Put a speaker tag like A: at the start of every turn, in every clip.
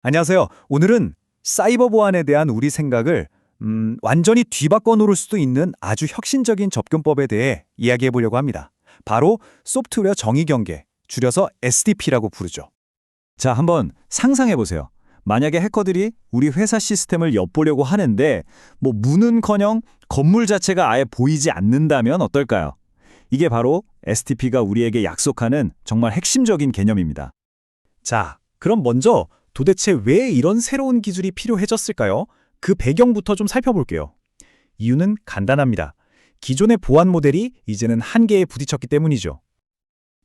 A: 안녕하세요. 오늘은 사이버 보안에 대한 우리 생각을 완전히 뒤바꿔 놓을 수도 있는 아주 혁신적인 접근법에 대해 이야기해 보려고 합니다. 바로 소프트웨어 정의 경계, 줄여서 SDP라고 부르죠. 자, 한번 상상해 보세요. 만약에 해커들이 우리 회사 시스템을 엿보려고 하는데 문은커녕 건물 자체가 아예 보이지 않는다면 어떨까요? 이게 바로 SDP가 우리에게 약속하는 정말 핵심적인 개념입니다. 자, 그럼 먼저 도대체 왜 이런 새로운 기술이 필요해졌을까요? 그 배경부터 좀 살펴볼게요. 이유는 간단합니다. 기존의 보안 모델이 이제는 한계에 부딪혔기 때문이죠.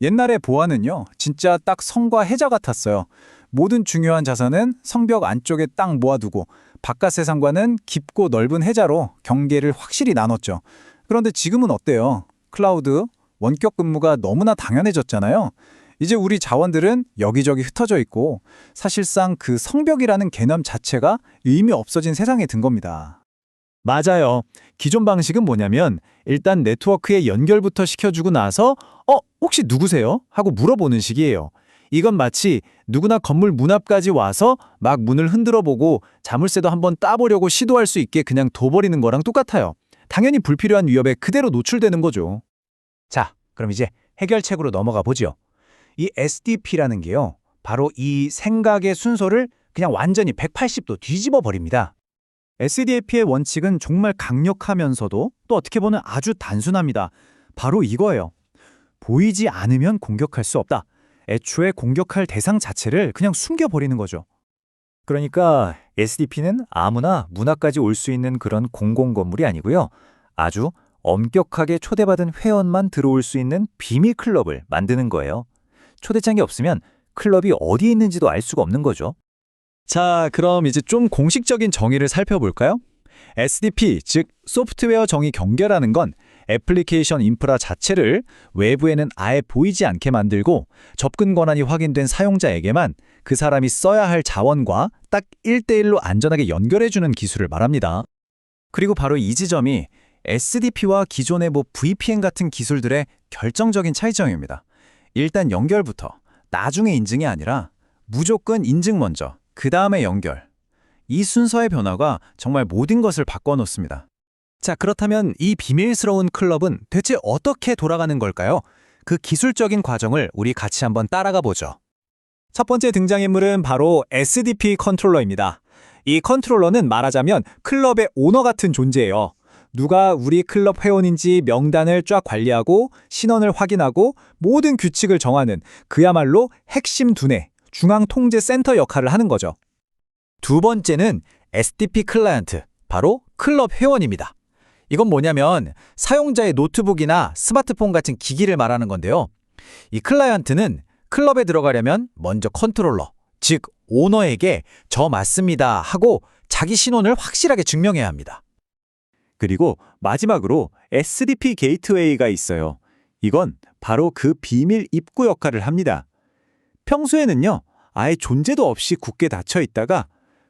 A: 옛날의 보안은요, 진짜 딱 성과 해자 같았어요. 모든 중요한 자산은 성벽 안쪽에 딱 모아두고 바깥 세상과는 깊고 넓은 해자로 경계를 확실히 나눴죠. 그런데 지금은 어때요? 클라우드, 원격 근무가 너무나 당연해졌잖아요. 이제 우리 자원들은 여기저기 흩어져 있고 사실상 그 성벽이라는 개념 자체가 의미 없어진 세상에 든 겁니다. 맞아요. 기존 방식은 뭐냐면 일단 네트워크에 연결부터 시켜주고 나서 혹시 누구세요? 하고 물어보는 식이에요. 이건 마치 누구나 건물 문 앞까지 와서 막 문을 흔들어 보고 자물쇠도 한번 따보려고 시도할 수 있게 그냥 둬버리는 거랑 똑같아요. 당연히 불필요한 위협에 그대로 노출되는 거죠. 자, 그럼 이제 해결책으로 넘어가 보죠. 이 SDP라는 게요, 바로 이 생각의 순서를 그냥 완전히 180도 뒤집어 버립니다. SDP의 원칙은 정말 강력하면서도 또 어떻게 보면 아주 단순합니다. 바로 이거예요. 보이지 않으면 공격할 수 없다. 애초에 공격할 대상 자체를 그냥 숨겨버리는 거죠. 그러니까 SDP는 아무나 문 앞까지 올 수 있는 그런 공공건물이 아니고요. 아주 엄격하게 초대받은 회원만 들어올 수 있는 비밀 클럽을 만드는 거예요. 초대장이 없으면 클럽이 어디에 있는지도 알 수가 없는 거죠. 자, 그럼 이제 좀 공식적인 정의를 살펴볼까요? SDP, 즉 소프트웨어 정의 경계라는 건 애플리케이션 인프라 자체를 외부에는 아예 보이지 않게 만들고 접근 권한이 확인된 사용자에게만 그 사람이 써야 할 자원과 딱 1대1로 안전하게 연결해주는 기술을 말합니다. 그리고 바로 이 지점이 SDP와 기존의 VPN 같은 기술들의 결정적인 차이점입니다. 일단 연결부터, 나중에 인증이 아니라 무조건 인증 먼저, 그 다음에 연결. 이 순서의 변화가 정말 모든 것을 바꿔놓습니다. 자, 그렇다면 이 비밀스러운 클럽은 대체 어떻게 돌아가는 걸까요? 그 기술적인 과정을 우리 같이 한번 따라가 보죠. 첫 번째 등장인물은 바로 SDP 컨트롤러입니다. 이 컨트롤러는 말하자면 클럽의 오너 같은 존재예요. 누가 우리 클럽 회원인지 명단을 쫙 관리하고 신원을 확인하고 모든 규칙을 정하는 그야말로 핵심 두뇌, 중앙통제센터 역할을 하는 거죠. 두 번째는 SDP 클라이언트, 바로 클럽 회원입니다. 이건 뭐냐면 사용자의 노트북이나 스마트폰 같은 기기를 말하는 건데요. 이 클라이언트는 클럽에 들어가려면 먼저 컨트롤러, 즉 오너에게 저 맞습니다 하고 자기 신원을 확실하게 증명해야 합니다. 그리고 마지막으로 SDP 게이트웨이가 있어요. 이건 바로 그 비밀 입구 역할을 합니다. 평소에는요, 아예 존재도 없이 굳게 닫혀 있다가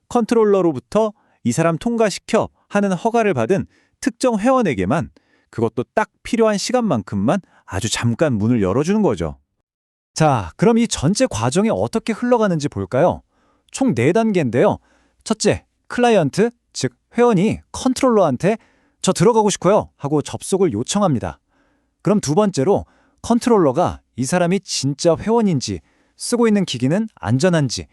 A: 컨트롤러로부터 이 사람 통과시켜 하는 허가를 받은 특정 회원에게만, 그것도 딱 필요한 시간만큼만 아주 잠깐 문을 열어주는 거죠. 자, 그럼 이 전체 과정이 어떻게 흘러가는지 볼까요? 총 4단계인데요. 첫째, 클라이언트, 즉 회원이 컨트롤러한테 저 들어가고 싶어요 하고 접속을 요청합니다. 그럼 두 번째로 컨트롤러가 이 사람이 진짜 회원인지, 쓰고 있는 기기는 안전한지,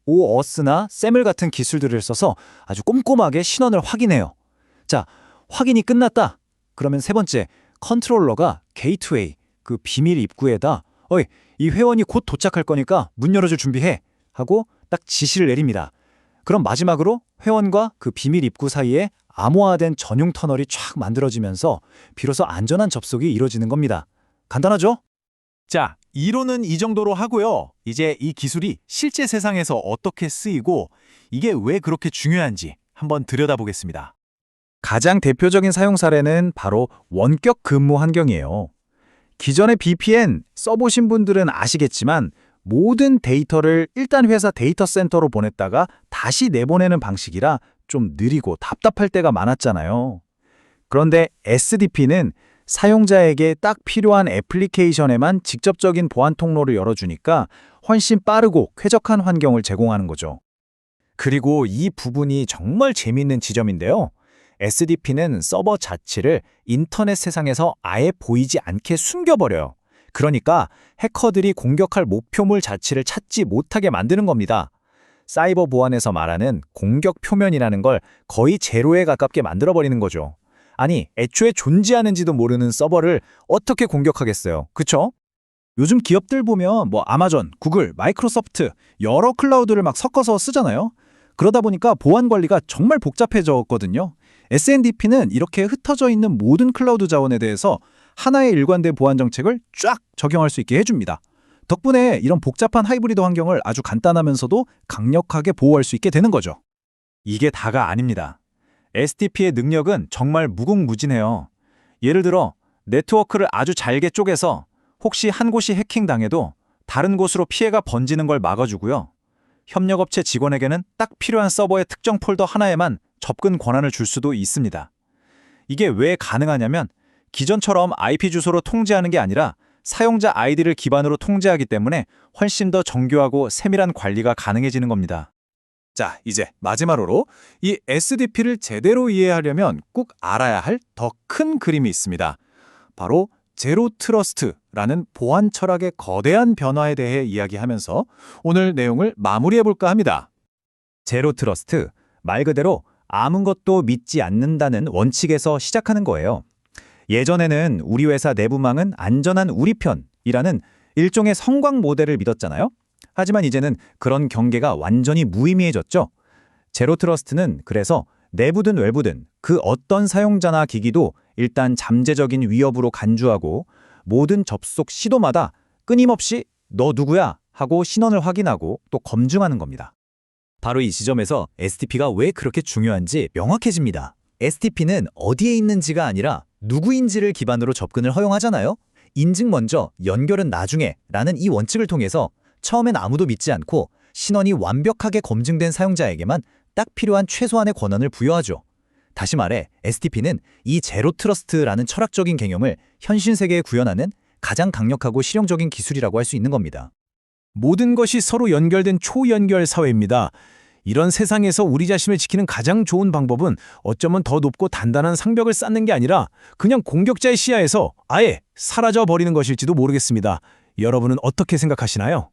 A: OAuth나 SAML 같은 기술들을 써서 아주 꼼꼼하게 신원을 확인해요. 자, 확인이 끝났다. 그러면 세 번째, 컨트롤러가 게이트웨이, 그 비밀 입구에다 어이, 이 회원이 곧 도착할 거니까 문 열어줄 준비해 하고 딱 지시를 내립니다. 그럼 마지막으로 회원과 그 비밀 입구 사이에 암호화된 전용 터널이 쫙 만들어지면서 비로소 안전한 접속이 이루어지는 겁니다. 간단하죠?
B: 자, 이론은 이 정도로 하고요. 이제 이 기술이 실제 세상에서 어떻게 쓰이고 이게 왜 그렇게 중요한지 한번 들여다보겠습니다.
A: 가장 대표적인 사용 사례는 바로 원격 근무 환경이에요. 기존의 VPN 써보신 분들은 아시겠지만 모든 데이터를 일단 회사 데이터 센터로 보냈다가 다시 내보내는 방식이라 좀 느리고 답답할 때가 많았잖아요. 그런데 SDP는 사용자에게 딱 필요한 애플리케이션에만 직접적인 보안 통로를 열어주니까 훨씬 빠르고 쾌적한 환경을 제공하는 거죠.
C: 그리고 이 부분이 정말 재미있는 지점인데요. SDP는 서버 자체를 인터넷 세상에서 아예 보이지 않게 숨겨버려요. 그러니까 해커들이 공격할 목표물 자체를 찾지 못하게 만드는 겁니다. 사이버 보안에서 말하는 공격 표면이라는 걸 거의 제로에 가깝게 만들어버리는 거죠. 아니, 애초에 존재하는지도 모르는 서버를 어떻게 공격하겠어요. 그쵸?
A: 요즘 기업들 보면 아마존, 구글, 마이크로소프트 여러 클라우드를 막 섞어서 쓰잖아요. 그러다 보니까 보안 관리가 정말 복잡해졌거든요. SNDP는 이렇게 흩어져 있는 모든 클라우드 자원에 대해서 하나의 일관된 보안 정책을 쫙 적용할 수 있게 해줍니다. 덕분에 이런 복잡한 하이브리드 환경을 아주 간단하면서도 강력하게 보호할 수 있게 되는 거죠.
C: 이게 다가 아닙니다. SDP의 능력은 정말 무궁무진해요. 예를 들어 네트워크를 아주 잘게 쪼개서 혹시 한 곳이 해킹당해도 다른 곳으로 피해가 번지는 걸 막아주고요. 협력업체 직원에게는 딱 필요한 서버의 특정 폴더 하나에만 접근 권한을 줄 수도 있습니다. 이게 왜 가능하냐면 기존처럼 IP 주소로 통제하는 게 아니라 사용자 아이디를 기반으로 통제하기 때문에 훨씬 더 정교하고 세밀한 관리가 가능해지는 겁니다.
A: 자, 이제 마지막으로 이 SDP를 제대로 이해하려면 꼭 알아야 할 더 큰 그림이 있습니다. 바로 제로 트러스트라는 보안 철학의 거대한 변화에 대해 이야기하면서 오늘 내용을 마무리해볼까 합니다.
C: 제로 트러스트, 말 그대로 아무것도 믿지 않는다는 원칙에서 시작하는 거예요. 예전에는 우리 회사 내부망은 안전한 우리 편이라는 일종의 성광 모델을 믿었잖아요. 하지만 이제는 그런 경계가 완전히 무의미해졌죠. 제로 트러스트는 그래서 내부든 외부든 그 어떤 사용자나 기기도 일단 잠재적인 위협으로 간주하고 모든 접속 시도마다 끊임없이 너 누구야? 하고 신원을 확인하고 또 검증하는 겁니다. 바로 이 지점에서 SDP가 왜 그렇게 중요한지 명확해집니다. SDP는 어디에 있는지가 아니라 누구인지를 기반으로 접근을 허용하잖아요. 인증 먼저, 연결은 나중에 라는 이 원칙을 통해서 처음엔 아무도 믿지 않고 신원이 완벽하게 검증된 사용자에게만 딱 필요한 최소한의 권한을 부여하죠. 다시 말해 SDP는 이 제로 트러스트라는 철학적인 개념을 현실 세계에 구현하는 가장 강력하고 실용적인 기술이라고 할 수 있는 겁니다.
B: 모든 것이 서로 연결된 초연결 사회입니다. 이런 세상에서 우리 자신을 지키는 가장 좋은 방법은 어쩌면 더 높고 단단한 상벽을 쌓는 게 아니라 그냥 공격자의 시야에서 아예 사라져 버리는 것일지도 모르겠습니다. 여러분은 어떻게 생각하시나요?